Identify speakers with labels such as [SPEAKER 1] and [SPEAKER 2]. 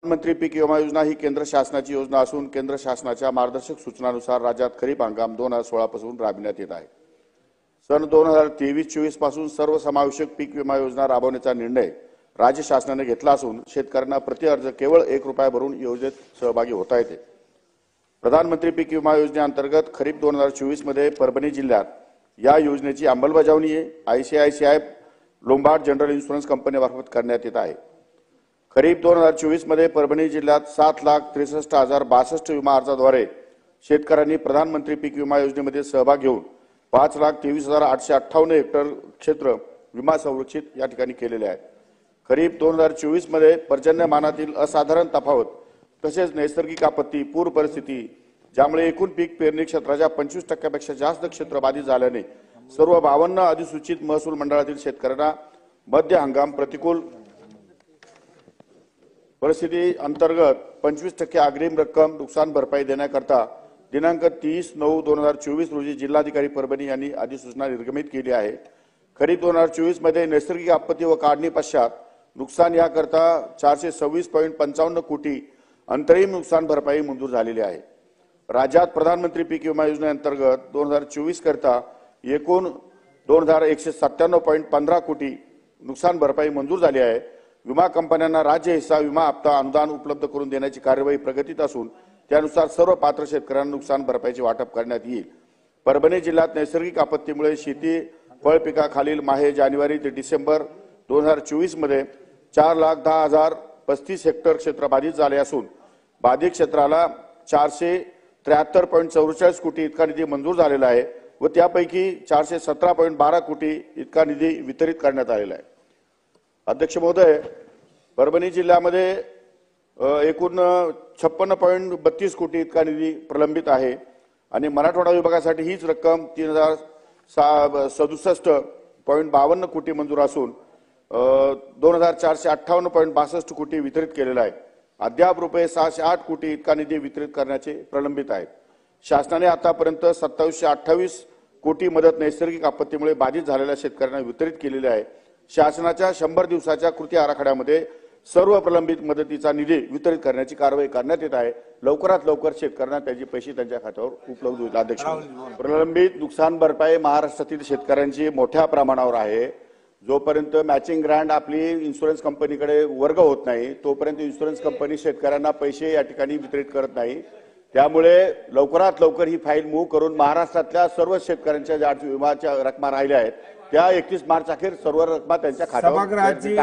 [SPEAKER 1] प्रधानमंत्री पीक विमा योजना ही केंद्र शासनाची योजना असून केंद्र शासनाच्या मार्गदर्शक सूचनानुसार राज्यात खरीप हंगाम 2016 पासून राबविण्यात येत आहे। सन 2023-24 पासून सर्वसमावेशक पीक विमा योजना राबवण्याचा निर्णय राज्य शासनाने घेतला असून शेतकऱ्यांना प्रति अर्ज केवळ 1 रुपया भरून योजनेत सहभागी होता येते। प्रधानमंत्री पीक विमा योजनेअंतर्गत खरीप 2024 मध्ये परभणी जिल्ह्यात या योजनेची अंमलबजावणी आयसीआयसीआय लोंबार्ड जनरल इन्शुरन्स कंपनीमार्फत करण्यात येत आहे। खरीप 2024 मध्ये परभणी जिल्ह्यात 7,63,062 विमा अर्जाद्वारे शेतकऱ्यांनी प्रधानमंत्री पीक विमा योजनेमध्ये सहभाग घेऊन 5,23,858 हेक्टर क्षेत्र विमा संरक्षित या ठिकाणी केलेले आहे। खरीप 2024 मध्ये पर्जन्यमानातील असाधारण तफावत तसेच नैसर्गिक आपत्ती पूर परिस्थिती ज्यामुळे एकूण पीक पेरणी क्षेत्राच्या 25% जास्त क्षेत्र बाधित झाल्याने सर्व 52 अधिसूचित महसूल मंडळातील शेतकऱ्यांना मध्य हंगाम प्रतिकूल परिस्थिती अंतर्गत 25% अग्रिम रक्कम नुकसान भरपाई देण्याकरता दिनांक 30/9/2024 रोजी जिल्हाधिकारी परभणी यांनी अधिसूचना निर्गमित केली आहे। खरीप 2024 मध्ये नैसर्गिक आपत्ती व काढणी पश्चात नुकसान याकरता 426.55 कोटी अंतरिम नुकसान भरपाई मंजूर झालेली आहे। राज्यात प्रधानमंत्री पीक विमा योजनेअंतर्गत 2024 करता एकूण 2,197.15 कोटी नुकसान भरपाई मंजूर झाली आहे। विमा कंपन्यांना राज्य हिस्सा विमा हप्ता अनुदान उपलब्ध करून देण्याची कार्यवाही प्रगतीत असून त्यानुसार सर्व पात्र शेतकऱ्यांना नुकसान भरपाईचे वाटप करण्यात येईल। परभणी जिल्ह्यात नैसर्गिक आपत्तीमुळे शेती फळ पिकाखालील माहे जानेवारी ते डिसेंबर 2024 मध्ये 4,10,035 हेक्टर क्षेत्र बाधित झाले असून बाधित क्षेत्राला 473.44 कोटी इतका निधी मंजूर झालेला आहे व त्यापैकी 417.12 कोटी इतका निधी वितरित करण्यात आलेला आहे। अध्यक्ष महोदय, परभणी जिल्ह्यामध्ये एकूण 56.32 कोटी इतका निधी प्रलंबित आहे आणि मराठवाडा विभागासाठी हीच रक्कम 3,067.52 कोटी मंजूर असून 2,458.62 कोटी वितरित केलेला आहे। अद्याप रुपये 608 कोटी इतका निधी वितरित करण्याचे प्रलंबित आहेत। शासनाने आतापर्यंत 2728 कोटी मदत नैसर्गिक आपत्तीमुळे बाधित झालेल्या शेतकऱ्यांना वितरित केलेली आहे। शासनाच्या 100 दिवसाच्या कृती आराखड्यामध्ये सर्व प्रलंबित मदतीचा निधी वितरित करण्याची कारवाई करण्यात येत आहे। लवकरात लवकर शेतकऱ्यांना त्याचे पैसे त्यांच्या खात्यावर उपलब्ध होईल। अध्यक्ष, प्रलंबित नुकसान भरपाई महाराष्ट्रातील शेतकऱ्यांची मोठ्या प्रमाणावर आहे। जोपर्यंत मॅचिंग ग्रँट आपली इन्शुरन्स कंपनीकडे वर्ग होत नाही तोपर्यंत इन्शुरन्स कंपनी शेतकऱ्यांना पैसे या ठिकाणी वितरित करत नाही। त्यामुळे लवकरात लवकर ही फाईल मूव्ह करून महाराष्ट्रातल्या सर्व शेतकऱ्यांच्या ज्या विमाच्या रकमा राहिल्या आहेत त्या 31 मार्च अखेर सर्व रकमा त्यांच्या खात्यावर टाकण्यात येईल।